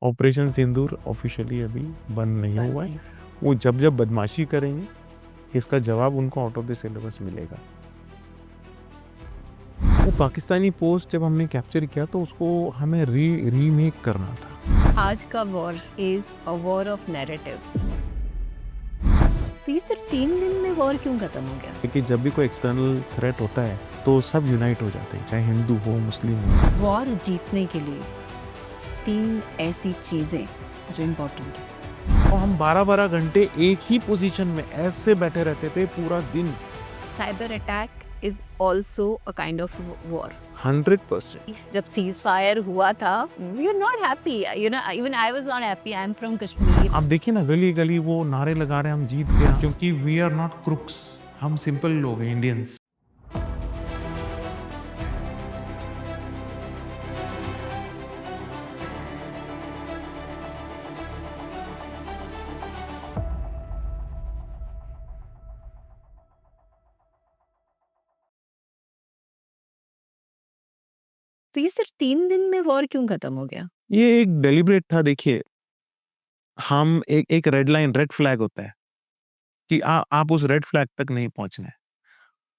Operation सिंदूर officially अभी बंद नहीं हुआ है। नहीं। वो जब जब बदमाशी करेंगे इसका जवाब उनको आउट ऑफ द सिलेबस मिलेगा। वो पाकिस्तानी पोस्ट जब हमने कैप्चर किया तो उसको हमें रीमेक करना था। आज का war is a war of narratives. तो ये सिर्फ 3 दिन में वॉर क्यों खत्म हो गया? क्योंकि जब भी कोई एक्सटर्नल थ्रेट होता है तो सब यूनाइट हो जाते हैं, चाहे हिंदू हो मुस्लिम हो। वॉर जीतने के लिए 3 ऐसी चीजें जो इम्पोर्टेंट है। और हम 12-12 घंटे एक ही पोजीशन में ऐसे बैठे रहते थे पूरा दिन। Cyber attack is also a kind of war. 100%। जब सीज फायर हुआ था, we are not happy, you know, even I was not happy. I am from Kashmir. आप देखिए ना, गली गली वो नारे लगा रहे हैं हम जीत गए, क्योंकि वी आर नॉट क्रुक्स, हम सिंपल लोग हैं, इंडियंस। तो ये सिर्फ 3 दिन में वॉर क्यों खत्म हो गया? ये एक डेलिब्रेट था। देखिए, हम एक रेड लाइन, रेड फ्लैग होता है कि आप उस रेड फ्लैग तक नहीं पहुंचना है।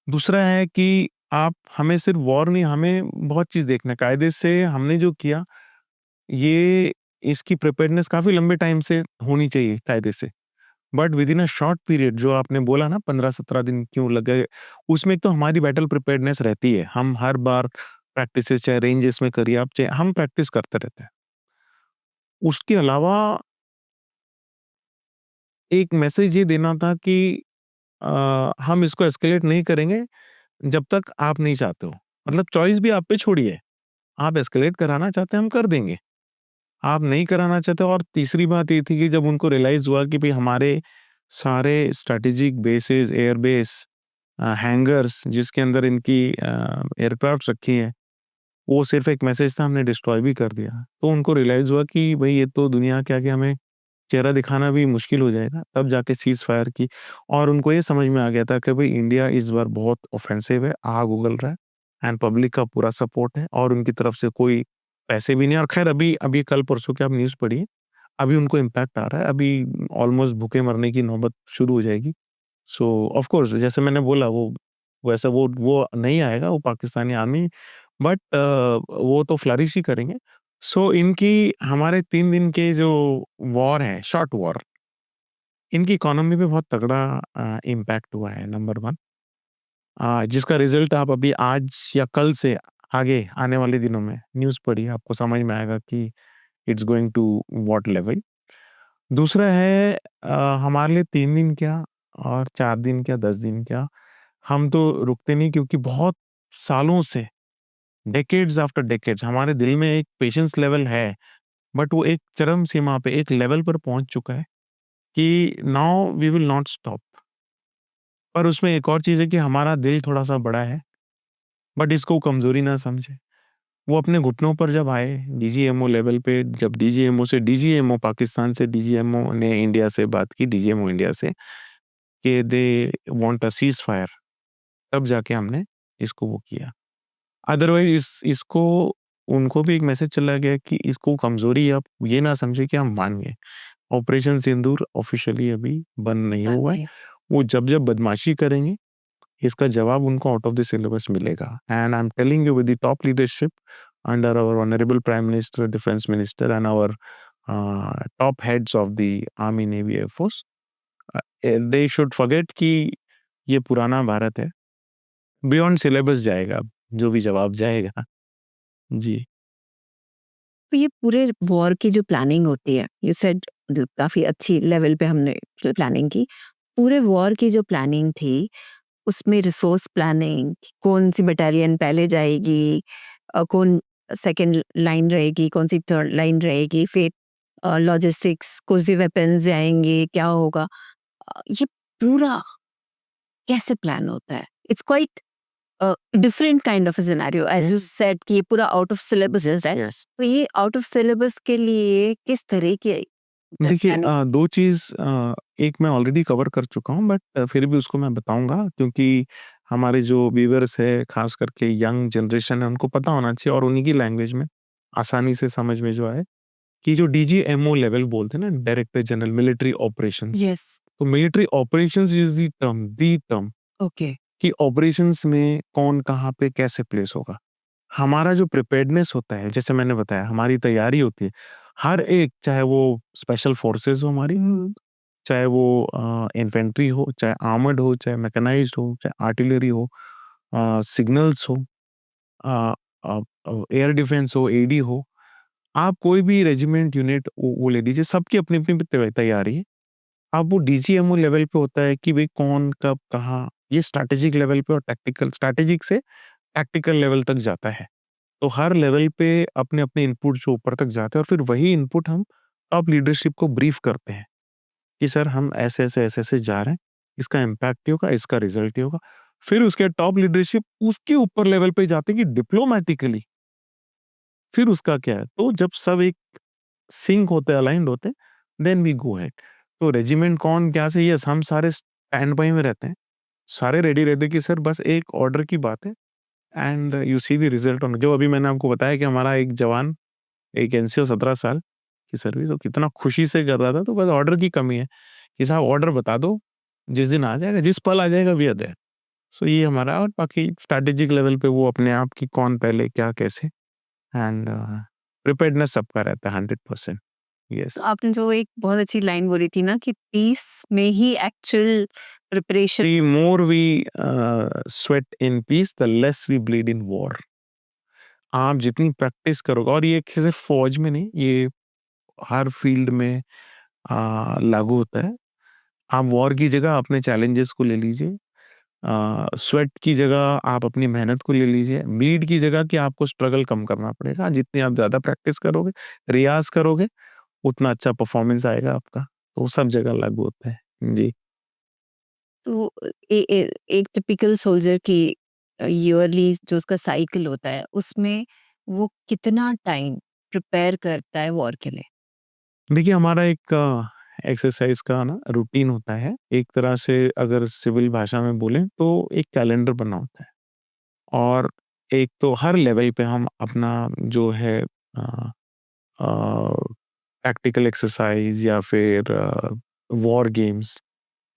दूसरा है कि आप हमें सिर्फ वॉर नहीं, हमें बहुत चीज देखना है। कायदे से हमने जो किया, ये इसकी प्रिपेयर्डनेस काफी लंबे टाइम से होनी चाहिए कायदे से। But with in a short period, जो आपने बोला ना 15-17 दिन क्यों लग गए, उसमें एक तो हमारी बैटल प्रिपेयर्डनेस रहती है। हम हर बार प्रैक्टिस, चाहे रेंजेस में करिए आप, चाहे हम प्रैक्टिस करते रहते हैं। उसके अलावा एक मैसेज ये देना था कि हम इसको एस्केलेट नहीं करेंगे जब तक आप नहीं चाहते हो। मतलब चॉइस भी आप पे छोड़िए। आप एस्केलेट कराना चाहते हैं, हम कर देंगे। आप नहीं कराना चाहते। और तीसरी बात ये थी कि जब उनको रियलाइज़ हुआ कि भई हमारे सारे strategic bases, air base, hangers जिसके अंदर इनकी एयरक्राफ्ट्स रखी हैं, वो सिर्फ़ एक मैसेज था, हमने डिस्ट्रॉय भी कर दिया। तो उनको रियलाइज़ हुआ कि भई ये तो दुनिया के आगे हमें चेहरा दिखाना भी मुश्किल हो जाएगा। तब जाके सीज़ फायर की। और उनको ये समझ में आ गया था कि भई इंडिया इस बार बहुत ऑफ़ेंसिव है, आग उगल रहा है, एंड पब्लिक का पूरा सपोर्ट है और उनकी तरफ से कोई पैसे भी नहीं है। और ख़ैर अभी अभी कल-परसों की आप न्यूज़ पढ़िए, अभी उनको इम्पैक्ट आ रहा है। अभी ऑलमोस्ट भूखे मरने की नौबत शुरू हो जाएगी। सो ऑफ़ कोर्स, जैसे मैंने बोला, वो वैसा वो नहीं आएगा, वो पाकिस्तानी आर्मी, बट वो तो फ्लरिश ही करेंगे। सो इनकी हमारे 3 दिन के जो वॉर है, शॉर्ट वॉर, इनकी इकोनॉमी पे बहुत तगड़ा इम्पैक्ट हुआ है, नंबर 1। जिसका रिज़ल्ट आप अभी आज या कल से आगे आने वाले दिनों में न्यूज़ पढ़िए, आपको समझ में आएगा कि it's going to what level. दूसरा है, हमारे लिए 3 दिन क्या और 4 दिन क्या, 10 दिन क्या, हम तो रुकते नहीं, क्योंकि बहुत सालों से, डेकेड्स आफ्टर डेकेड्स, हमारे दिल में एक पेशेंस लेवल है, बट वो एक चरम सीमा पे, एक लेवल पर पहुंच चुका है कि now we will not stop. पर उसमें एक और चीज़ है कि हमारा दिल थोड़ा-सा बड़ा है, बट इसको कमज़ोरी ना समझे। वो अपने घुटनों पर जब आए डीजीएमओ लेवल पे, जब डीजीएमओ से डीजीएमओ पाकिस्तान से डीजीएमओ ने इंडिया से बात की, डीजीएमओ इंडिया से, कि they want a seize fire, तब जाके हमने इसको वो किया। अदरवाइज़ इसको उनको भी एक मैसेज चला गया कि इसको कमज़ोरी आप ये ना समझे कि हम मान गए। ऑपरेशन सिंदूर ऑफिशियली अभी बंद नहीं हुआ है। नहीं। वो जब जब बदमाशी करेंगे इसका जवाब उनको आउट ऑफ द सिलेबस मिलेगा। And I am telling you, with the top leadership under our honourable prime minister, defence minister and our top heads of the army, navy, air force, they should forget कि ये पुराना भारत है। Beyond syllabus जाएगा अब, जो भी जवाब जाएगा। जी। तो ये पूरे वॉर की जो प्लानिंग होती है, यू सेड, काफी अच्छी लेवल पे हमने प्लानिंग की। पूरे वॉर की जो प्लानिंग थी, उसमें रिसोर्स प्लानिंग, कौन सी बटालियन पहले जाएगी, कौन सेकंड लाइन रहेगी, कौन सी थर्ड लाइन रहेगी, फिर लॉजिस्टिक्स, कौन सी वेपन्स जाएंगे, क्या होगा, ये पूरा कैसे प्लान होता है? It's quite different kind of scenario, as you said कि ये पूरा आउट ऑफ सिलेबस है। यस। तो ये आउट ऑफ सिलेबस के लिए किस तरह की देखिए, प्लानिंग? 2 चीज़, एक मैं ऑलरेडी कवर कर चुका हूँ, बट फिर भी उसको मैं बताऊँगा, क्योंकि हमारे जो व्यूअर्स है, ख़ास करके यंग जनरेशन है, उनको पता होना चाहिए और उन्हीं की लैंग्वेज में आसानी से समझ में जो आए। कि जो डीजीएमओ लेवल बोलते हैं ना, director general military operations, yes. तो military operations is the term okay. कि ऑपरेशंस में कौन कहाँ पे कैसे प्लेस होगा। हमारा जो प्रिपेयर्डनेस होता है, जैसे मैंने बताया, हमारी तैयारी होती है हर एक, चाहे वो स्पेशल फोर्सेस हो हमारी, चाहे वो इन्फेंट्री हो, चाहे आर्मर्ड हो, चाहे मैकेनाइज्ड हो, चाहे आर्टिलरी हो, सिग्नल्स हो, एयर डिफेंस हो, एडी हो, आप कोई भी रेजिमेंट यूनिट वो ले लीजिए, सबकी अपनी अपनी तैयारी है। अब वो डीजीएमओ लेवल पे होता है कि भाई कौन कब कहाँ, ये स्ट्रैटेजिक लेवल पे और टैक्टिकल, स्ट्रैटेजिक से टैक्टिकल लेवल तक जाता है। तो हर लेवल पे अपने अपने इनपुट जो ऊपर तक जाते हैं, और फिर वही इनपुट हम टॉप लीडरशिप को ब्रीफ करते हैं कि सर हम ऐसे ऐसे ऐसे ऐसे जा रहे हैं, इसका इम्पैक्ट ये होगा, इसका रिजल्ट ये होगा। फिर उसके टॉप लीडरशिप उसके ऊपर लेवल पे जाते हैं कि डिप्लोमेटिकली फिर उसका क्या है। तो जब सब एक सिंक होते हैं, अलाइंड होते हैं, देन वी गो अहेड। तो रेजिमेंट कौन क्या से, यस, हम सारे स्टैंड बाय में रहते हैं, सारे रेडी रहते हैं कि सर बस एक ऑर्डर की बात है, and you see the result on. जो अभी मैंने आपको बताया कि हमारा एक जवान, एक एनसीओ 17 साल की सर्विस, वो कितना खुशी से कर रहा था, तो बस ऑर्डर की कमी है कि साहब ऑर्डर बता दो, जिस दिन आ जाएगा, जिस पल आ जाएगा, वी आर देयर। सो ये हमारा, और बाकी स्ट्रैटेजिक लेवल पे वो अपने आप की कौन पहले क्या कैसे, एंड प्रिपेयर्डनेस सबका रहता है 100%। तो यस। आपने जो एक बहुत अच्छी लाइन बोली थी ना कि पीस में ही actual preparation. The more we sweat in peace, the less we bleed in war. आप जितनी प्रैक्टिस करोगे, और ये सिर्फ फौज में नहीं, ये हर फील्ड में लागू होता है। आप वॉर की जगह अपने चैलेंजेस को ले लीजिए, स्वेट की जगह आप अपनी मेहनत को ले लीजिए, ब्लीड की जगह कि आपको स्ट्रगल कम करना पड़ेगा। जितनी आप ज़्यादा प्रैक्टिस करोगे, रियाज़ करोगे, उतना अच्छा परफॉर्मेंस आएगा आपका। तो सब जगह लागू होता है। जी। तो एक टिपिकल सोल्जर की ईयरली जो उसका साइकिल होता है उसमें वो कितना टाइम प्रिपेयर करता है वॉर के लिए? देखिए, हमारा एक एक्सरसाइज का ना रूटीन होता है। एक तरह से अगर सिविल भाषा में बोलें तो एक कैलेंडर बना होता है, और एक तो हर लेवल पे हम अपना जो है टैक्टिकल एक्सरसाइज, या फिर वॉर गेम्स,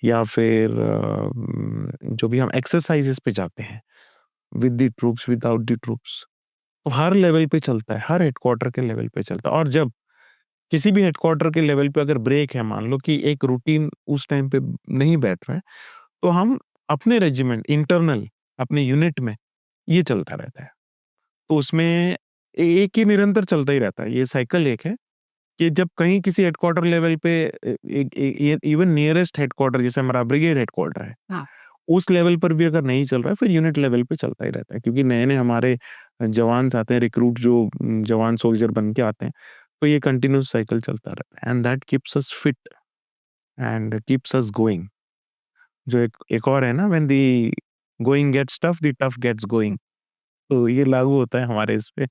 या फिर जो भी हम एक्सरसाइजेस पे जाते हैं, with the troops, without the troops, तो हर लेवल पे चलता है, हर हेडक्वार्टर के लेवल पे चलता है। और जब किसी भी हेडक्वार्टर के लेवल पे अगर ब्रेक है, मान लो कि एक रूटीन उस टाइम पे नहीं बैठ रहा है, तो हम अपने रेजिमेंट इंटरनल, अपने यूनिट में ये चलता रहता है। तो उसमें एक ही निरंतर चलता ही रहता है। ये साइकिल एक है कि जब कहीं किसी हेडक्वार्टर लेवल पे इवन नियरेस्ट हेडक्वार्टर, जैसे हमारा ब्रिगेड हेडक्वार्टर है, हाँ। उस लेवल पर भी अगर नहीं चल रहा है, फिर यूनिट लेवल पे चलता ही रहता है, क्योंकि नए-नए हमारे जवान आते हैं, रिक्रूट जो जवान सोल्जर बन के आते हैं, तो ये कंटिन्यूअस साइकिल चलता रहता है, and that keeps us fit and keeps us going. जो एक एक और है ना, when the going gets tough, the tough gets going. तो ये लागू होता है हमारे इस पे।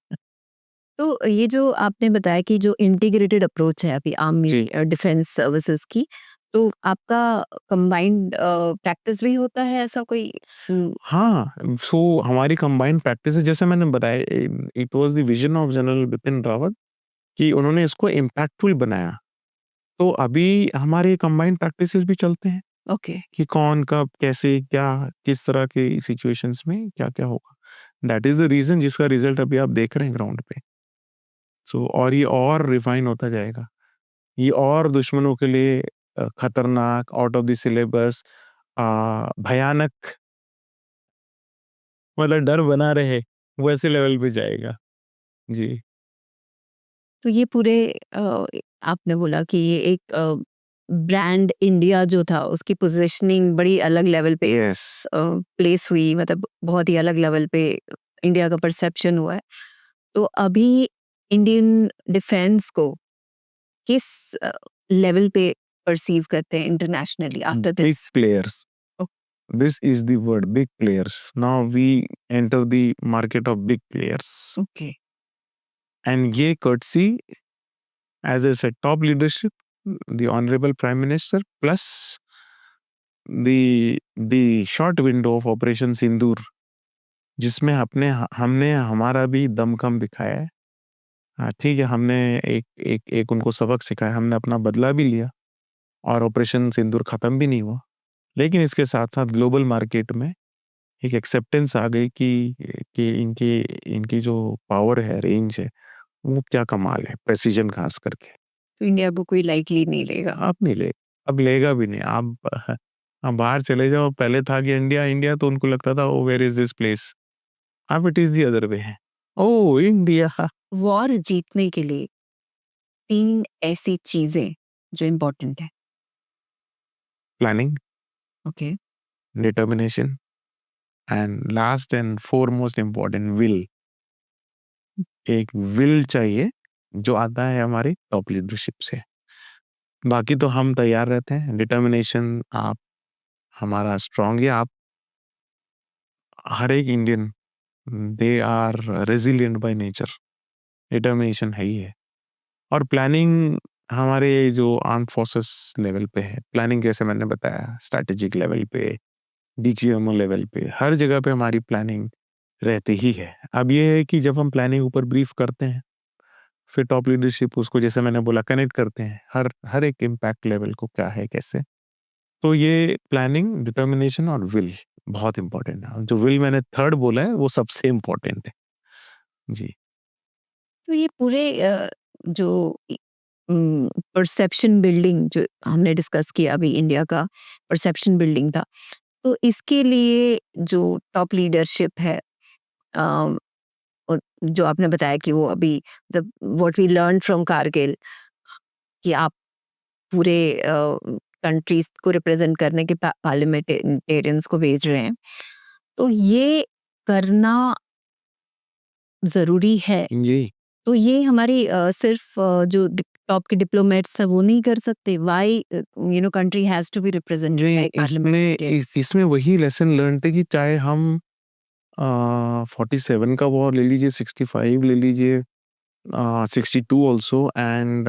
तो ये जो आपने बताया कि जो इंटीग्रेटेड अप्रोच है अभी आर्मी जी। डिफेंस सर्विसेज की, तो आपका कंबाइंड प्रैक्टिस भी होता है ऐसा कोई? हाँ, सो हमारी कंबाइंड प्रैक्टिस है, जैसे मैंने बताया, it was the vision of general Bipin Rawat कि उन्होंने इसको इम्पैक्टफुल बनाया। तो अभी हमारे कंबाइंड प्रैक्टिसेस भी चलते हैं ओके। कि कौन कब कैसे क्या किस तरह के सिचुएशंस में क्या-क्या होगा। दैट इज़ द रीज़न जिसका रिज़ल्ट अभी आप देख रहे हैं ग्राउंड पे। सो और ये और रिफ़ाइन होता जाएगा। ये और दुश्मनों के लिए खतरनाक, आउट ऑफ द सिलेबस, भयानक, मतलब डर बना रहे, वैसे लेवल पे जाएगा। जी। तो ये पूरे आपने बोला कि ये एक ब्रांड इंडिया जो था उसकी पोजीशनिंग बड़ी अलग लेवल पे यस। प्लेस हुई, मतलब बहुत ही अलग लेवल पे इंडिया का परसेप्शन हुआ है। तो अभी इंडियन डिफेंस को किस लेवल पे परसीव करते हैं internationally after Big this? players. This is the word, big players. Now we enter the market of big players. Okay. And ye courtesy, as I said, top leadership, the Honorable Prime Minister, plus the short window of Operation Sindoor, जिसमें अपने हमने हमारा भी दमखम दिखाया है, ठीक है, हमने एक एक एक उनको सबक सिखाया, हमने अपना बदला भी लिया और ऑपरेशन सिंदूर खत्म भी नहीं हुआ। लेकिन इसके साथ-साथ ग्लोबल मार्केट में एक एक्सेप्टेंस आ गई कि इनकी इनकी जो पावर है, रेंज है, वो क्या कमाल है, प्रिसिजन खास करके। तो इंडिया को कोई लाइटली नहीं लेगा। अब नहीं ले अब लेगा भी नहीं। आप बाहर चले जाओ, पहले था कि इंडिया, इंडिया तो उनको लगता था ओह वेयर इज़ दिस प्लेस? अब it is the other way है। ओह! इंडिया। वॉर जीतने के लिए 3 ऐसी चीज़ें जो इम्पोर्टेंट है। Planning, okay. Determination and last and foremost important will. एक विल चाहिए जो आता है हमारी टॉप लीडरशिप से। बाकी तो हम तैयार रहते हैं। डिटर्मिनेशन आप हमारा स्ट्रांग है। आप हर एक Indian they are resilient by nature. Determination है ही है। और प्लानिंग हमारे जो आर्म्ड फोर्सेस लेवल पे है। प्लानिंग जैसे मैंने बताया स्ट्रैटेजिक लेवल पे, डीजीएमओ लेवल पे, हर जगह पे हमारी प्लानिंग रहती ही है। अब ये है कि जब हम प्लानिंग ऊपर ब्रीफ करते हैं, फिर टॉप लीडरशिप उसको जैसे मैंने बोला कनेक्ट करते हैं, हर हर एक इम्पैक्ट लेवल को क्या है, कैसे। तो ये प्लानिंग, डिटर्मिनेशन और विल बहुत इम्पोर्टेंट है। जो विल मैंने थर्ड बोला है, वो सबसे इम्पोर्टेंट है। जी। तो ये पूरे जो परसेप्शन बिल्डिंग जो हमने डिस्कस किया अभी, इंडिया का परसेप्शन बिल्डिंग था। तो इसके लिए जो टॉप लीडरशिप है, अ, और जो आपने बताया कि वो अभी the what we learn from Kargil, कि आप पूरे कंट्रीज को रिप्रेजेंट करने के पार्लियामेंटेरियंस को भेज रहे हैं। तो ये करना ज़रूरी है। जी। तो ये हमारी सिर्फ जो टॉप के डिप्लोमेट्स है वो नहीं कर सकते। Why country has to be represented by इसमें पार्लियामेंटेरियंस। इसमें वही लेसन लर्न थे कि चाहे हम 47 का वॉर ले लीजिए, 65 ले लीजिए, 62 ऑल्सो एंड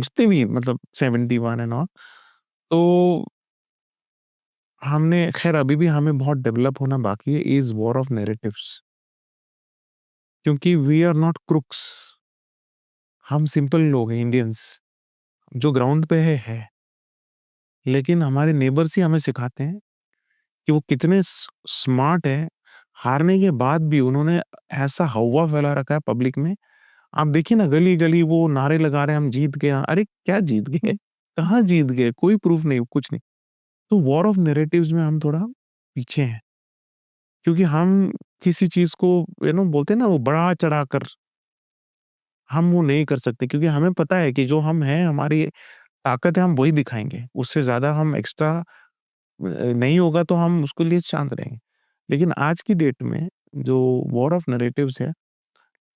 जितने भी मतलब 71 एंड ऑल। तो हमने खैर अभी भी हमें बहुत डेवलप होना बाकी है इज वॉर ऑफ नैरेटिव्स। क्योंकि वी आर नॉट क्रुक्स। हम सिंपल लोग हैं इंडियंस, जो ग्राउंड पे है। लेकिन हमारे नेबर्स ही हमें सिखाते हैं कि वो कितने स्मार्ट है। हारने के बाद भी उन्होंने ऐसा हौवा फैला रखा है पब्लिक में। आप देखिए ना, गली गली वो नारे लगा रहे हैं हम जीत गए। अरे क्या जीत गए? कहाँ जीत गए? कोई प्रूफ नहीं, कुछ नहीं। तो वॉर ऑफ नैरेटिव्स में हम थोड़ा पीछे हैं, क्योंकि हम किसी चीज को बोलते हैं ना, वो बढ़ा चढ़ा कर हम वो नहीं कर सकते, क्योंकि हमें पता है कि जो हम हैं, हमारी ताकत है, हम वही दिखाएंगे। उससे ज्यादा हम एक्स्ट्रा नहीं होगा तो हम उसके लिए शांत रहेंगे। लेकिन आज की डेट में जो वॉर ऑफ नैरेटिव्स है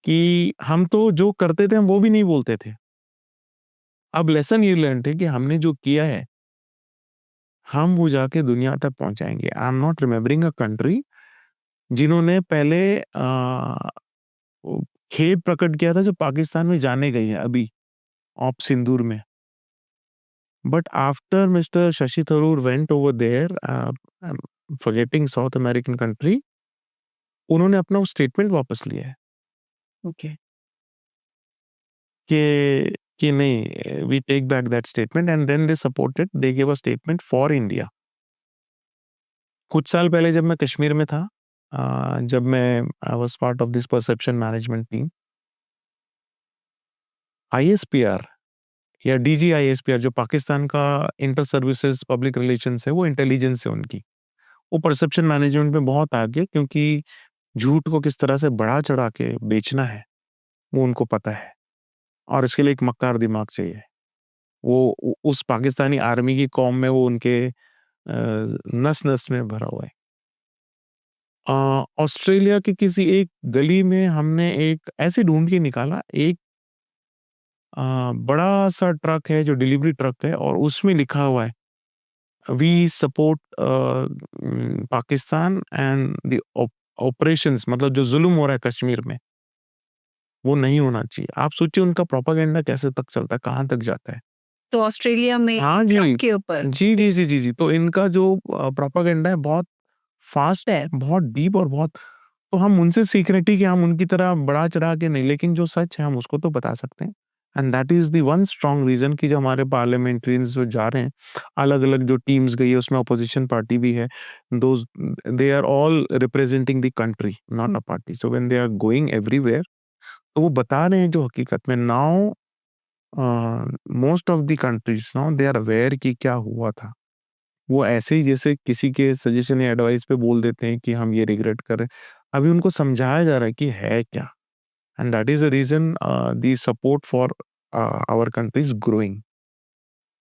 कि हम तो जो करते थे हम वो भी नहीं बोलते थे। अब लेसन ये लर्न है कि हमने जो किया है हम वो जाके दुनिया तक पहुंचाएंगे। I am not remembering a country जिन्होंने पहले वो खेद प्रकट किया था जो पाकिस्तान में जाने गई है अभी ऑप सिंदूर में। But after mister Shashi Tharoor went over there, forgetting South American country, उन्होंने अपना वो स्टेटमेंट वापस लिया है। ओके, कि नहीं, we take back that statement and then they give a statement for India. कुछ साल पहले जब मैं कश्मीर में था, जब मैं I was part of this perception management team, ISPR या डीजीआईएसपीआर जो पाकिस्तान का इंटर सर्विसेज पब्लिक रिलेशंस है, वो इंटेलिजेंस है उनकी। वो परसेप्शन मैनेजमेंट में बहुत आगे, क्योंकि झूठ को किस तरह से बढ़ा चढ़ा के बेचना है वो उनको पता है। और इसके लिए एक मक्कार दिमाग चाहिए। वो उस पाकिस्तानी आर्मी की कौम में वो उनके नस नस में भरा हुआ है। ऑस्ट्रेलिया की किसी एक गली में हमने एक ऐसे ढूंढ के निकाला, एक बड़ा सा ट्रक है जो डिलीवरी ट्रक है, और उसमें लिखा हुआ है we support Pakistan and the operations, मतलब जो जुल्म हो रहा है कश्मीर में वो नहीं होना चाहिए। आप सोचिए उनका प्रोपागेंडा कैसे तक चलता है, कहाँ तक जाता है। तो ऑस्ट्रेलिया में हाँ ट्रक जी, के ऊपर जी। तो इनका जो प्रोपागेंडा है बहुत फास्ट है, बहुत डीप और बहुत तो हम उनसे सीख रहे हैं, ठीक है, हम उनकी तरह बढ़ा-चढ़ा के नहीं, लेकिन जो सच है हम उसको तो बता सकते हैं। And that is the one strong reason कि जो हमारे पार्लियामेंटेरियंस जो जा रहे हैं, अलग-अलग जो टीम्स गई है उसमें अपोज़िशन पार्टी भी है। Those they are all representing the country, not a party. So when they are going everywhere, तो वो बता रहे हैं जो हकीकत में now most of the countries now they are aware कि क्या हुआ था। वो ऐसे ही जैसे किसी के सजेशन या एडवाइस पे बोल देते हैं कि हम ये रिग्रेट कर रहे हैं। अभी उनको समझाया जा रहा है कि है क्या, and that is the reason the support for our country is growing.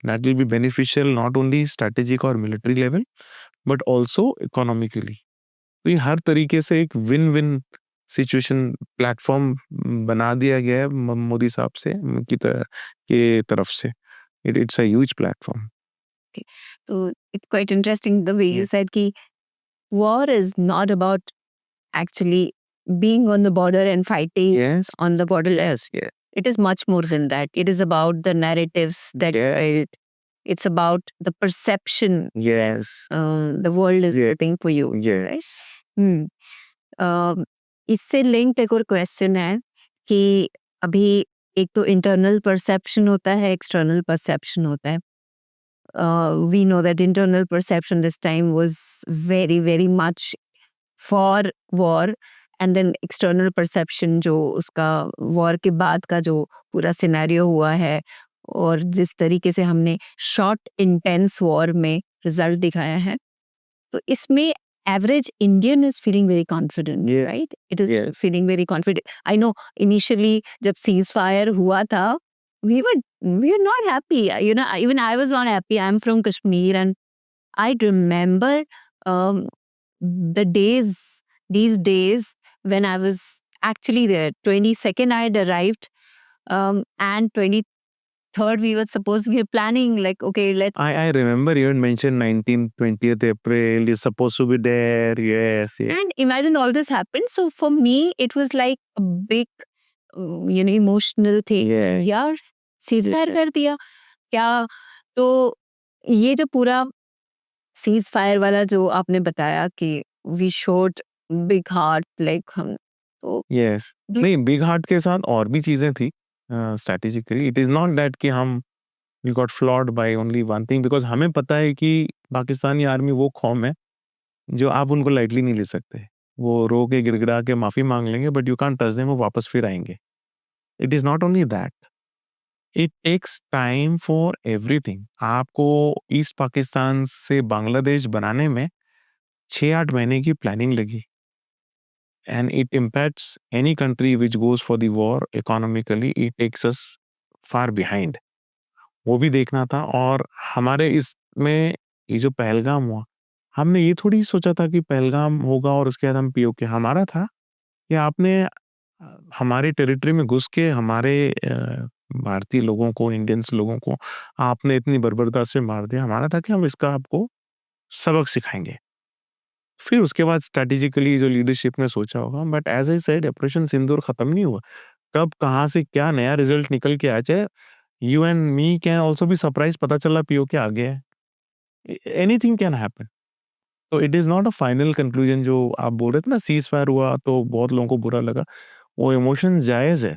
That will be beneficial not only strategic और military level but also economically. तो ये हर तरीके से एक विन-विन सिचुएशन प्लेटफ़ॉर्म बना दिया गया है मोदी साहब से के तरफ से। It's a huge platform. Okay. So it's quite interesting the way you said कि war is not about actually being on the border and fighting Yes. on the border. Yes. It is much more than that. It is about the narratives that it's about the perception Yes. the world is putting for you. Yes. हम्म इससे linked एक और question है कि अभी एक तो internal perception होता है, एक्सटर्नल परसेप्शन होता है. We know that internal perception this time was very very much for war, and then external perception जो उसका war के बाद का जो पूरा सिनेरियो हुआ है और जिस तरीके से हमने शॉर्ट इंटेंस वॉर में रिजल्ट दिखाया है, तो इसमें average Indian is feeling very confident, right? It is feeling very confident. I know initially जब सीज फायर हुआ था, we were not happy. Even I was not happy. I'm from Kashmir, and I remember um, the days, these days when I was actually there. 22nd I had arrived, and 23rd we were supposed, we were planning like, okay, let's. I remember you had mentioned 19th, 20th April, you're supposed to be there. Yes, yes. And imagine all this happened. So for me, it was like a big, emotional thing. Yeah. यार cease fire कर दिया क्या? तो ये जो पूरा cease fire वाला जो आपने बताया कि we showed big heart, like हम तो Yes. नहीं, बिग हार्ट के साथ और भी चीजें थी strategically. It is not that कि हम we got flawed by only one thing, because हमें पता है कि पाकिस्तानी आर्मी वो कौम है जो आप उनको लाइटली नहीं ले सकते. वो रो के गिड़गिड़ा के माफी मांग लेंगे but you can't touch them, वो वापस फिर आएंगे. It is not only that, it takes time for everything. आपको ईस्ट पाकिस्तान से बांग्लादेश बनाने में 6-8 महीने की प्लानिंग लगी. And it impacts any country which goes for the war economically, it takes us far behind. वो भी देखना था. और हमारे इसमें ये जो पहलगाम हुआ, हमने ये थोड़ी सोचा था कि पहलगाम होगा और उसके बाद हम पीओके. हमारा था कि आपने हमारे टेरिटरी में घुस के हमारे भारतीय लोगों को, इंडियंस लोगों को आपने इतनी बर्बरता से मार दिया. हमारा था कि हम इसका आपको सबक सिखाएंगे. फिर उसके बाद स्ट्रैटेजिकली जो लीडरशिप ने सोचा होगा. But as I said, operation Sindoor खत्म नहीं हुआ. कब कहाँ से क्या नया रिजल्ट निकल के आ जाए, you and me can also be surprise. पता चला पीओके आ गया है, एनीथिंग कैन हैपन. तो it is not a final conclusion. जो आप बोल रहे थे ना, सीज फायर हुआ तो बहुत लोगों को बुरा लगा, वो इमोशन जायज है.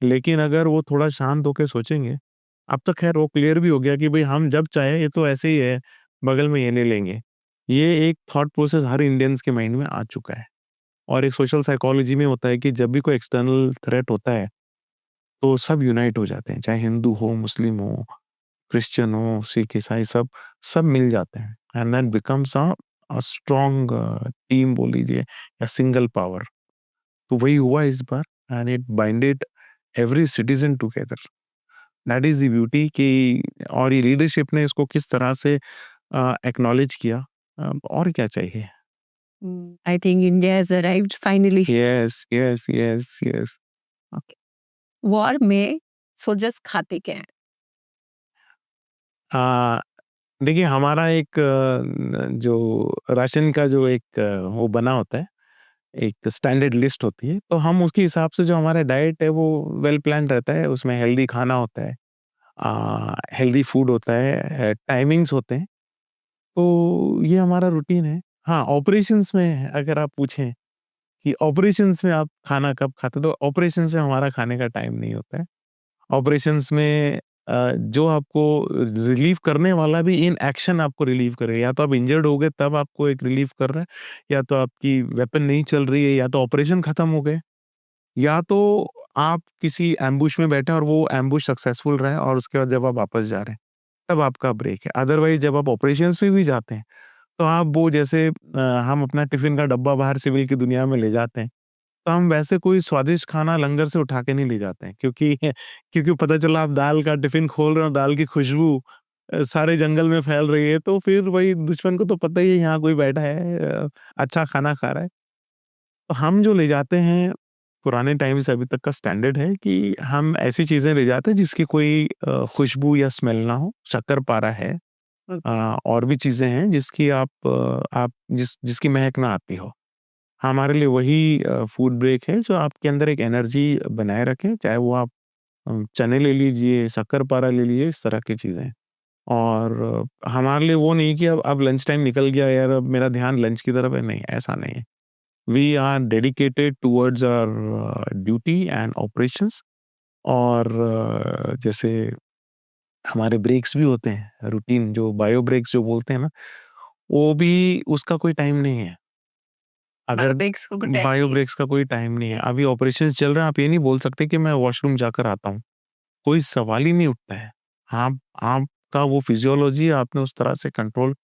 लेकिन अगर वो थोड़ा शांत होकर सोचेंगे, अब तक खैर वो क्लियर भी हो गया कि भाई हम जब चाहे, ये तो ऐसे ही है, बगल में ये ले लेंगे. ये एक थॉट प्रोसेस हर इंडियंस के माइंड में आ चुका है. और एक सोशल साइकोलॉजी में होता है कि जब भी कोई एक्सटर्नल थ्रेट होता है तो सब यूनाइट हो जाते हैं, चाहे हिंदू हो, मुस्लिम हो, क्रिश्चियन हो, सिख, ईसाई, सब सब मिल जाते हैं. And then becomes a strong team बोल लीजिए या सिंगल पावर. तो वही हुआ इस बार. And it binded every citizen together. That is the beauty कि, और ये लीडरशिप ने इसको किस तरह से एक्नॉलेज किया. और क्या चाहिए. I think India has arrived finally. Yes, yes, yes, yes. Okay. War में सोल्जर्स खाते क्या हैं? देखिए, हमारा एक जो राशन का जो एक वो बना होता है, एक स्टैंडर्ड लिस्ट होती है, तो हम उसके हिसाब से जो हमारा डाइट है वो वेल प्लान्ड रहता है. उसमें हेल्दी खाना होता है, हेल्दी फूड होता है, टाइमिंग्स होते हैं. तो ये हमारा रूटीन है. हाँ, ऑपरेशंस में अगर आप पूछें कि ऑपरेशंस में आप खाना कब खाते हो? तो ऑपरेशंस में हमारा खाने का टाइम नहीं होता है। ऑपरेशंस में जो आपको रिलीव करने वाला भी इन एक्शन आपको रिलीव करेगा। या तो आप इंजर्ड हो गए तब आपको एक रिलीव कर रहा है, या तो आपकी वेपन नहीं चल रही है, या तो ऑपरेशन खत्म हो गए, या तो आप किसी एम्बुश में बैठे हैं और वो एम्बुश सक्सेसफुल रहा है और उसके बाद जब आप वापस जा रहे हैं, तब आपका ब्रेक है। अदरवाइज़ जब आप ऑपरेशंस में भी जाते हैं, तो आप वो जैसे हम अपना टिफ़िन का डब्बा बाहर सिविल की दुनिया में ले जाते हैं, तो हम वैसे कोई स्वादिष्ट खाना लंगर से उठा के नहीं ले जाते हैं, क्योंकि क्योंकि पता चला आप दाल का टिफ़िन खोल रहे हो, दाल की खुशबू सारे जंगल में फैल रही है, तो फिर वही दुश्मन को तो पता ही है यहाँ कोई बैठा है, अच्छा खाना खा रहा है। तो हम जो ले जाते हैं, पुराने टाइम से अभी तक का स्टैंडर्ड है कि हम ऐसी चीज़ें ले जाते हैं जिसकी कोई खुशबू या स्मेल ना हो। शक्करपारा है, और भी चीज़ें हैं जिसकी आप जिसकी महक ना आती हो। हमारे लिए वही फूड ब्रेक है जो आपके अंदर एक एनर्जी बनाए रखे, चाहे वो आप चने ले लीजिए, शक्करपारा ले लीजिए, इस तरह की चीज़ें। और हमारे लिए वो नहीं कि अब लंच टाइम निकल गया यार, अब मेरा ध्यान लंच की तरफ है, नहीं, ऐसा नहीं है। We are dedicated towards our duty and operations. और जैसे हमारे ब्रेक्स भी होते हैं, रूटीन जो बायो ब्रेक्स जो बोलते हैं ना, वो भी उसका कोई टाइम नहीं है। अगर ब्रेक्स को टाइम बायो नहीं है। ब्रेक्स का कोई टाइम नहीं है, अभी ऑपरेशंस चल रहे हैं, आप ये नहीं बोल सकते कि मैं वॉशरूम जाकर आता हूँ, कोई सवाल ही नहीं उठता है। आपका वो फिजियोलॉजी आपने उस तरह से कंट्रोल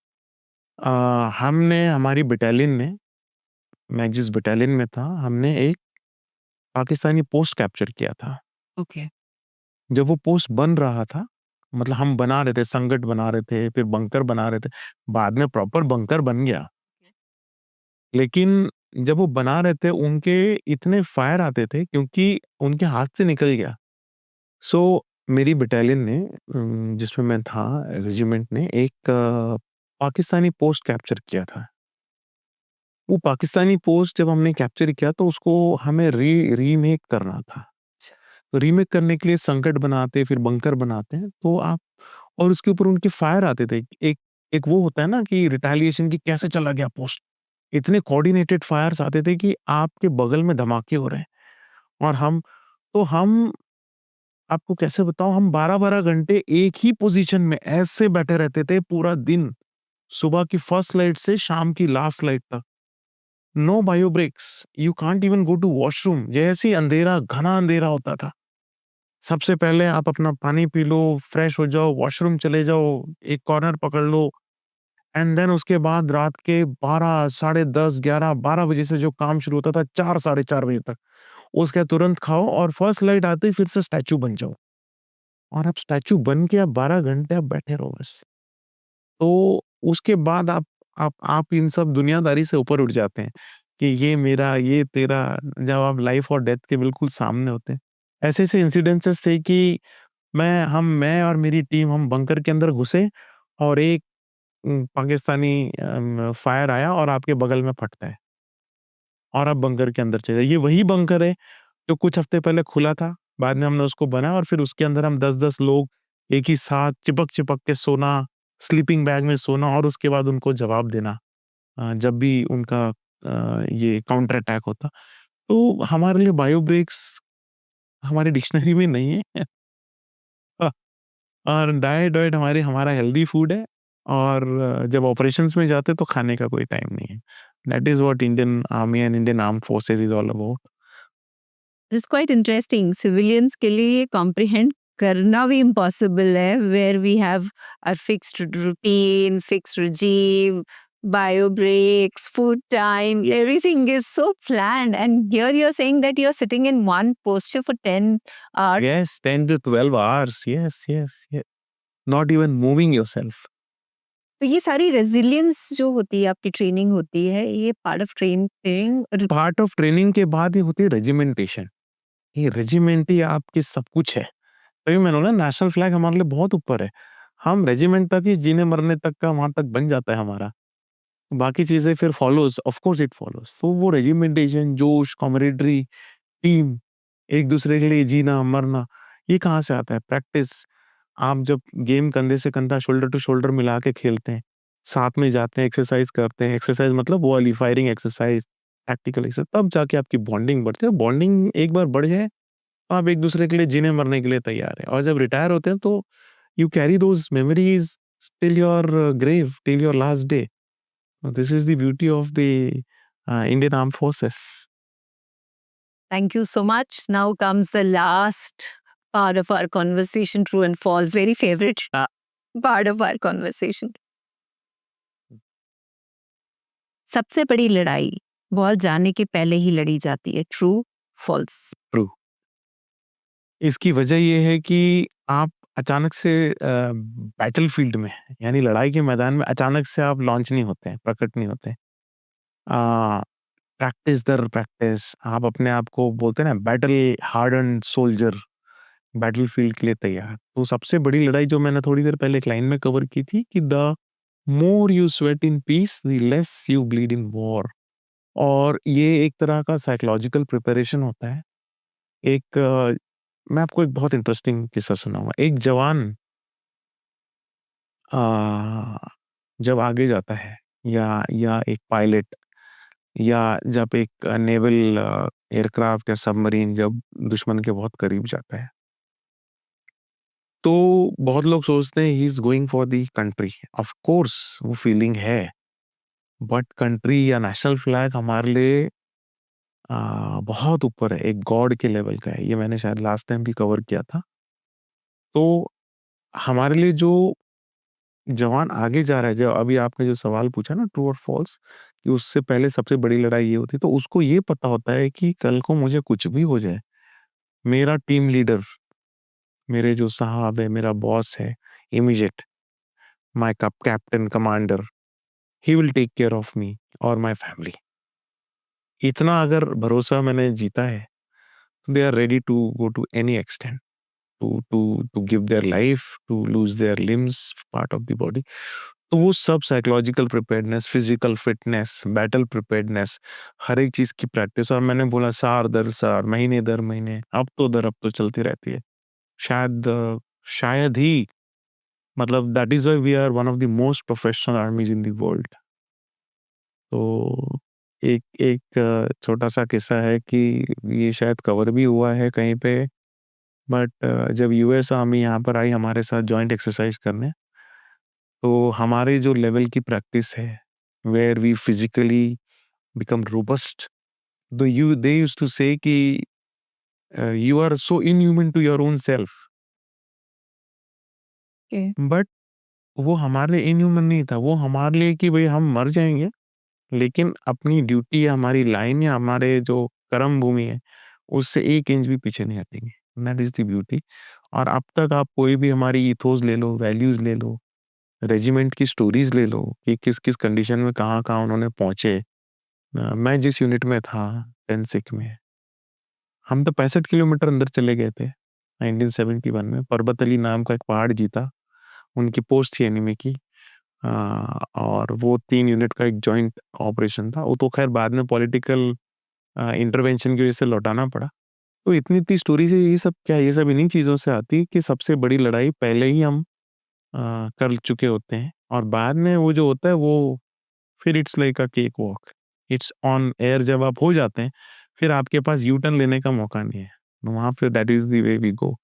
अ, हमने हमारी बटालियन में, मैं जिस बटालियन में था, हमने एक पाकिस्तानी पोस्ट कैप्चर किया था। ओके। जब वो पोस्ट बन रहा था, मतलब हम बना रहे थे, संगठ बना रहे थे, फिर बंकर बना रहे थे, बाद में प्रॉपर बंकर बन गया। लेकिन जब वो बना रहे थे, उनके इतने फायर आते थे क्योंकि उनके हाथ से निकल गया। सो मेरी बटालियन ने जिसमें मैं था, रेजिमेंट ने एक पाकिस्तानी पोस्ट कैप्चर किया था। वो पाकिस्तानी पोस्ट जब हमने कैप्चर किया तो उसको हमें रीमेक करना था। अच्छा। तो रीमेक करने के लिए संकट बनाते, फिर बंकर बनाते हैं, तो आप और उसके ऊपर उनके फायर आते थे। एक एक वो होता है ना कि रिटेलिएशन की कैसे चला गया पोस्ट। इतने कोऑर्डिनेटेड फायर्स आते थे कि आपके बगल में धमाके हो रहे हैं। और हम आपको कैसे बताऊँ, हम 12-12 घंटे एक ही पोज़ीशन में ऐसे बैठे रहते थे पूरा दिन। सुबह की फर्स्ट लाइट से शाम की लास्ट लाइट तक। No bio breaks, you can't even go to washroom. जैसे ही अंधेरा, घना अंधेरा होता था, सबसे पहले आप अपना पानी पी लो, फ्रेश हो जाओ, वॉशरूम चले जाओ, एक कॉर्नर पकड़ लो, एंड देन उसके बाद रात के 12, साढ़े 10, 11, 12 बजे से जो काम शुरू होता था 4, साढ़े 4 बजे तक, उसके तुरंत खाओ और फर्स्ट लाइट आते ही फिर से स्टैच्यू बन जाओ। और आप स्टैच्यू बन के आप 12 घंटे आप बैठे रहो बस। तो उसके बाद आप इन सब दुनियादारी से ऊपर उठ जाते हैं कि ये मेरा, ये तेरा, जब आप लाइफ और डेथ के बिल्कुल सामने होते हैं। ऐसे-ऐसे इंसिडेंसेस थे कि मैं और मेरी टीम हम बंकर के अंदर घुसे और एक पाकिस्तानी फायर आया और आपके बगल में फटता है और आप बंकर के अंदर चले जाइए। ये वही बंकर है जो कुछ हफ्ते पहले खुला था, बाद में हमने उसको बनाया और फिर उसके अंदर हम 10-10 लोग एक ही साथ चिपक-चिपक के सोना, स्लीपिंग बैग में सोना और उसके बाद उनको जवाब देना जब भी उनका ये काउंटर अटैक होता। तो हमारे लिए बायो ब्रेक्स हमारी डिक्शनरी में नहीं है। और डाइट-वाइट हमारा हेल्दी फूड है और जब ऑपरेशंस में जाते हैं तो खाने का कोई टाइम नहीं है। That is what Indian army and Indian armed forces is all about. It's quite interesting. Civilians के लिए ये कॉम्प्रिहेंड करना भी इम्पॉसिबल है, where we have a fixed routine, fixed regime, bio breaks, food time, everything is so planned, and here you're saying that you're sitting in one posture for 10 hours. Yes, 10 to 12 hours. Yes, yes, yes. Not even moving yourself. तो ये सारी resilience जो होती है, आपकी training होती है, ये part of training. Part of training के बाद ही होती है रेजिमेंटेशन। ये रेजिमेंट ही आपकी सब कुछ है। तभी मैंने बोला नेशनल फ्लैग हमारे लिए बहुत ऊपर है। हम रेजिमेंट तक ही जीने मरने तक का वहाँ तक बन जाता है हमारा। बाकी चीज़ें फिर follows, of course it follows. तो वो रेजिमेंटेशन, जोश, camaraderie, टीम, एक-दूसरे के लिए जीना, मरना, ये कहाँ से आता है? प्रैक्टिस। आप जब गेम कंधे से कंधा, शोल्डर टू शोल्डर मिला के खेलते हैं, साथ में जाते हैं, एक्सरसाइज़ करते हैं, एक्सरसाइज़ मतलब वो वाली फायरिंग एक्सरसाइज़, प्रैक्टिकल एक्सरसाइज, तब जाके आपकी बॉन्डिंग बढ़ती है। बॉन्डिंग एक बार बढ़ जाए, तो आप एक-दूसरे के लिए जीने मरने के लिए तैयार हैं, और जब रिटायर होते हैं तो you carry those memories till your grave, till your last day. This is the beauty of the Indian Armed Forces. Thank you so much. Now comes the last part of our conversation, true and false. Very favorite part of our conversation. सबसे बड़ी लड़ाई war जाने के पहले ही लड़ी जाती है, true false? True. इसकी वजह ये है कि आप अचानक से बैटलफील्ड में, यानी लड़ाई के मैदान में अचानक से आप लॉन्च नहीं होते हैं, प्रकट नहीं होते हैं। प्रैक्टिस दर प्रैक्टिस आप अपने आप को बोलते हैं ना, बैटल हार्डन्ड सोल्जर, बैटलफील्ड के लिए तैयार। तो सबसे बड़ी लड़ाई जो मैंने थोड़ी देर पहले एक लाइन में कवर की थी कि the more you sweat in peace the less you bleed in war. और ये एक तरह का साइकोलॉजिकल प्रिपरेशन होता है। एक मैं आपको एक बहुत इंटरेस्टिंग किस्सा सुनाऊंगा। एक जवान जब आगे जाता है, या एक पायलट, या जब एक नेवल एयरक्राफ्ट या सबमरीन जब दुश्मन के बहुत करीब जाता है, तो बहुत लोग सोचते हैं he is going for the country. Of course वो फीलिंग है, बट कंट्री या नेशनल फ्लैग हमारे लिए बहुत ऊपर है, एक गॉड के लेवल का है। ये मैंने शायद लास्ट टाइम भी कवर किया था। तो हमारे लिए जो जवान आगे जा रहा है, जो अभी आपने जो सवाल पूछा ना, ट्रू और फॉल्स, कि उससे पहले सबसे बड़ी लड़ाई ये होती है, तो उसको ये पता होता है कि कल को मुझे कुछ भी हो जाए, मेरा टीम लीडर, मेरे जो साहब है, मेरा बॉस है, immediate my captain commander, he will take care of me और माय फैमिली। इतना अगर भरोसा मैंने जीता है, they are ready to go to any extent, to give their life, to lose their limbs, part of the body. तो वो सब psychological preparedness, physical fitness, battle preparedness, हर एक चीज की प्रैक्टिस। और मैंने बोला साल दर साल, महीने दर महीने, अब तो चलती रहती है। शायद शायद ही, मतलब that is why we are one of the most professional armies in the world. तो एक एक छोटा सा किस्सा है कि ये शायद कवर भी हुआ है कहीं पे, बट जब यूएस आर्मी यहाँ पर आई हमारे साथ जॉइंट एक्सरसाइज करने, तो हमारे जो लेवल की प्रैक्टिस है, where we physically become robust, they used to say कि you are so inhuman to your own self. Okay. But वो हमारे लिए इनह्यूमन नहीं था, वो हमारे लिए कि भाई हम मर जाएंगे, लेकिन अपनी ड्यूटी या हमारी लाइन या हमारे जो कर्म भूमि है, उससे 1 इंच भी पीछे नहीं हटेंगे। That is the beauty. और अब तक आप कोई भी हमारी इथोस ले लो, वैल्यूज ले लो, रेजिमेंट की स्टोरीज ले लो कि किस किस कंडीशन में कहाँ कहाँ उन्होंने पहुंचे। मैं जिस यूनिट में था, 10 सिख में, हम तो 65 किलोमीटर अंदर चले गए थे 1971 में। परबत अली नाम का एक पहाड़ जीता, उनकी पोस्ट थी एनिमी की। और वो 3 यूनिट का एक जॉइंट ऑपरेशन था। वो तो खैर बाद में पॉलिटिकल इंटरवेंशन की वजह से लौटाना पड़ा। तो इतनी स्टोरी से ये सब क्या है, ये सब इन्हीं चीज़ों से आती है कि सबसे बड़ी लड़ाई पहले ही हम कर चुके होते हैं, और बाद में वो जो होता है वो फिर it's like a cake walk, it's on air. जब आप हो जाते हैं, फिर आपके पास यू टर्न लेने का मौका नहीं है, वहां फिर that is the way we go.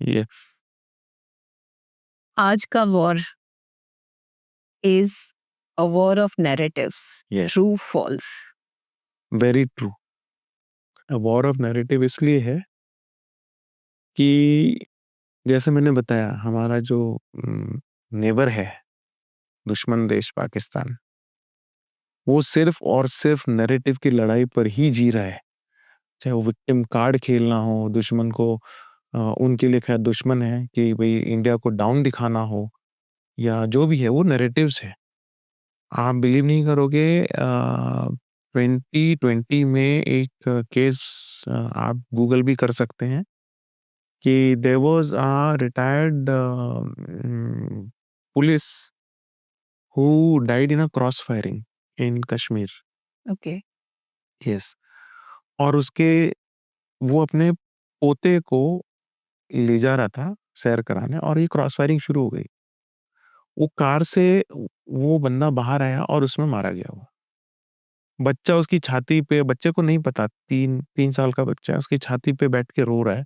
Yes. आज का war is a war of narratives, yes, true false? Very true. War of narrative इसलिए है कि जैसे मैंने बताया, हमारा जो नेबर है, दुश्मन देश पाकिस्तान, वो सिर्फ और सिर्फ नैरेटिव की लड़ाई पर ही जी रहा है। चाहे वो विक्टिम कार्ड खेलना हो, दुश्मन को उनके लिए खैर दुश्मन है कि भाई इंडिया को डाउन दिखाना हो, या जो भी है, वो नैरेटिव्स है। आप बिलीव नहीं करोगे, 2020 में एक केस आप गूगल भी कर सकते हैं कि there was a retired police who died in a cross firing in Kashmir. Okay. Yes. और उसके वो अपने पोते को ले जा रहा था सैर कराने, और ये क्रॉस फायरिंग शुरू हो गई। वो कार से वो बंदा बाहर आया और उसमें मारा गया वो। बच्चा उसकी छाती पे, बच्चे को नहीं पता, 3 साल का बच्चा है, उसकी छाती पे बैठ के रो रहा है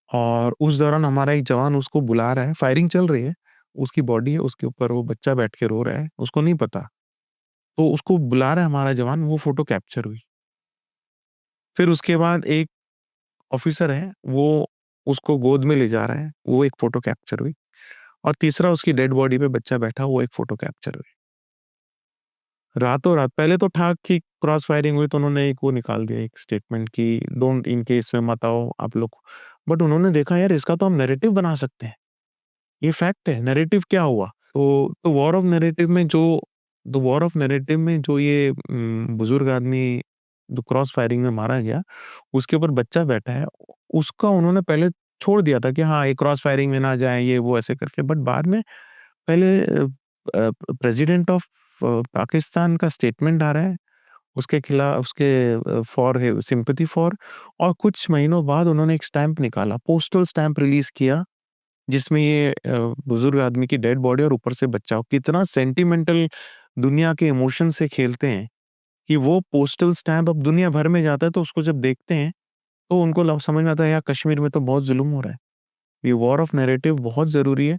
और उस दौरान हमारा एक जवान उसको बुला रहा है, फायरिंग चल रही है, उसकी बॉडी है, उसके ऊपर वो बच्चा बैठ के रो रहा है, उसको नहीं पता। तो उसको बुला रहा है हमारा जवान, वो फ़ोटो कैप्चर हुई। फिर उसके बाद एक ऑफ़िसर है, वो उसको गोद में ले जा रहा है, वो एक फ़ोटो कैप्चर हुई और तीसरा उसकी डेड बॉडी पे बच्चा बैठा, वो एक फ़ोटो कैप्चर हुई। रातों-रात पहले तो था कि क्रॉस फायरिंग हुई तो उन्होंने एक वो निकाल दिया, एक स्टेटमेंट कि डोंट इन केस में मत आओ आप लोग। बट उन्होंने देखा यार इसका तो हम नैरेटिव बना सकते हैं। ये फैक्ट है, नैरेटिव क्या हुआ? तो वॉर ऑफ नैरेटिव में जो ये बुजुर्ग आदमी जो क्रॉस फायरिंग में मारा गया, उसके ऊपर बच्चा बैठा है, उसका उन्होंने पहले छोड़ दिया था कि हाँ, ये क्रॉस फायरिंग में ना जाएँ, ये वो ऐसे करके। बट बाद में पहले प्रेसिडेंट ऑफ पाकिस्तान का स्टेटमेंट आ रहा है, उसके खिलाफ उसके फॉर सिम्पैथी फॉर, और कुछ महीनों बाद उन्होंने एक स्टैम्प निकाला, पोस्टल स्टैम्प रिलीज़ किया जिसमें ये बुजुर्ग आदमी की डेड बॉडी और ऊपर से बच्चा हो। कितना सेंटिमेंटल दुनिया के इमोशन से खेलते हैं कि वो पोस्टल स्टैम्प अब दुनिया भर में जाता है तो उसको जब देखते हैं तो उनको समझ में आता है यार कश्मीर में तो बहुत जुल्म हो रहा है। ये वॉर ऑफ नैरेटिव बहुत ज़रूरी है।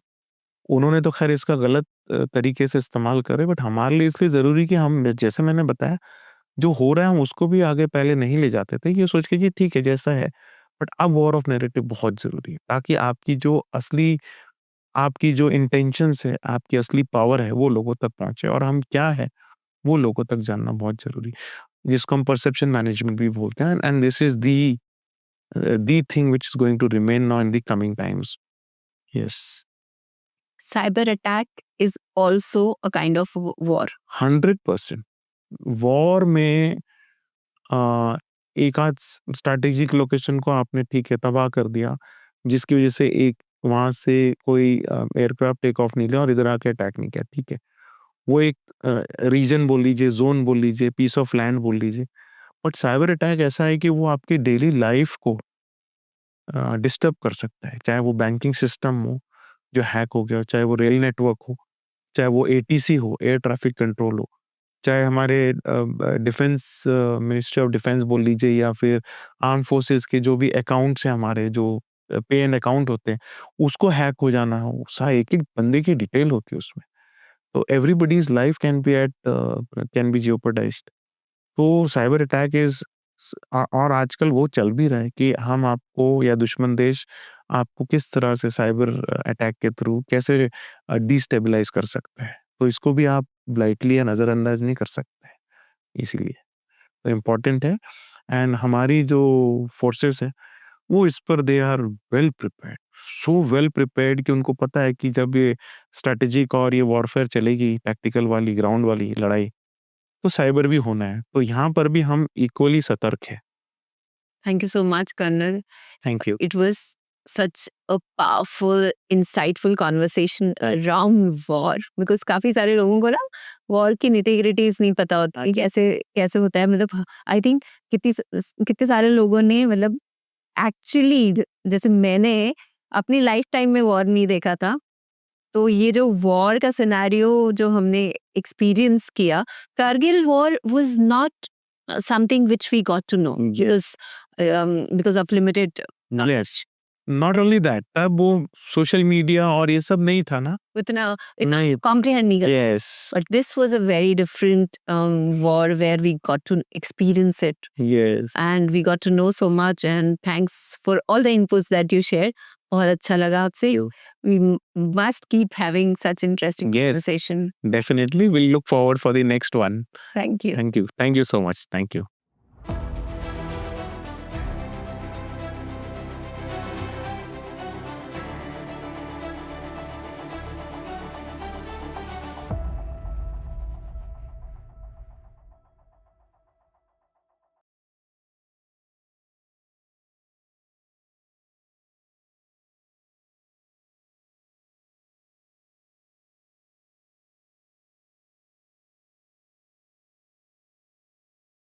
उन्होंने तो खैर इसका गलत तरीके से इस्तेमाल करे, बट हमारे लिए इसलिए ज़रूरी कि हम जैसे मैंने बताया जो हो रहा है हम उसको भी आगे पहले नहीं ले जाते थे, ये सोच के कि ठीक है जैसा है। बट अब वॉर ऑफ नैरेटिव बहुत ज़रूरी है ताकि आपकी जो इंटेंशंस है, आपकी असली पावर है, वो लोगों तक पहुँचे और हम क्या है, वो लोगों तक जानना बहुत ज़रूरी है। जिसको हम परसेप्शन मैनेजमेंट भी बोलते हैं and this is the thing which is going to remain now in the coming times. Yes, Cyber attack is also a kind of war. 100% war में अ, एक आध स्ट्रैटेजिक लोकेशन को आपने ठीक है तबाह कर दिया, जिसकी वज़ह से एक वहाँ से कोई एयरक्राफ्ट टेक ऑफ नहीं लिया और इधर आके अटैक नहीं किया, ठीक है। वो एक रीजन बोल लीजिए, ज़ोन बोल लीजिए, पीस ऑफ लैंड बोल लीजिए। बट साइबर अटैक ऐसा है कि वो आपकी डेली लाइफ़ को डिस्टर्ब कर सकता है। चाहे वो बैंकिंग सिस्टम हो, जो हैक हो गया, चाहे वो रेल नेटवर्क हो, चाहे वो एटीसी हो, एयर ट्रैफिक कंट्रोल हो, चाहे हमारे डिफेंस मिनिस्ट्री ऑफ डिफेंस बोल लीजिए या फिर आर्म फोर्सेस के जो भी अकाउंट्स हैं हमारे जो पे एंड अकाउंट होते हैं, उसको हैक हो जाना हो, सा एक-एक बंदे की डिटेल होती है उसमें। तो एवरीबॉडीज़ लाइफ कैन बी जेओपार्डाइज्ड। तो साइबर अटैक और आजकल वो चल भी रहा है कि हम आपको या दुश्मन देश आपको किस तरह से साइबर अटैक के थ्रू कैसे डिस्टेबलाइज़ कर सकता है। तो इसको भी आप लाइटली या नज़रअंदाज नहीं कर सकते, इसीलिए। तो इम्पोर्टेंट है एंड हमारी जो फोर्सेस हैं, वो इस पर they are well prepared, so well prepared कि उनको पता है कि जब ये स्ट्रैटेजिक और ये वॉरफेयर चलेगी, टैक्टिकल वाली, ग्राउंड वाली लड़ाई, तो साइबर भी होना है। तो यहाँ पर भी हम इक्वली सतर्क हैं। Thank you so much, Karnal. Thank you. It was such a powerful, insightful conversation around war because काफी सारे लोगों को ना वॉर की निटी-ग्रिटीज़ नहीं पता होता कि कैसे कैसे होता है। मतलब आई थिंक कितने सारे लोगों ने मतलब एक्चुअली जैसे मैंने अपनी लाइफ टाइम में वॉर नहीं देखा था, तो ये जो वॉर का सिनेरियो जो हमने एक्सपीरियंस किया, Kargil war was not something which we got to know just because of limited yes, not only that, तब वो सोशल मीडिया और ये सब नहीं था ना। इतना इतना नहीं, कॉम्प्रिहेंड नहीं कर, yes, but this was a very different war where we got to experience it yes, and we got to know so much, and thanks for all the inputs that you shared. बहुत अच्छा लगा आपसे. We must keep having such interesting Yes. conversation. Definitely will look forward for the next one. Thank you. Thank you so much, thank you.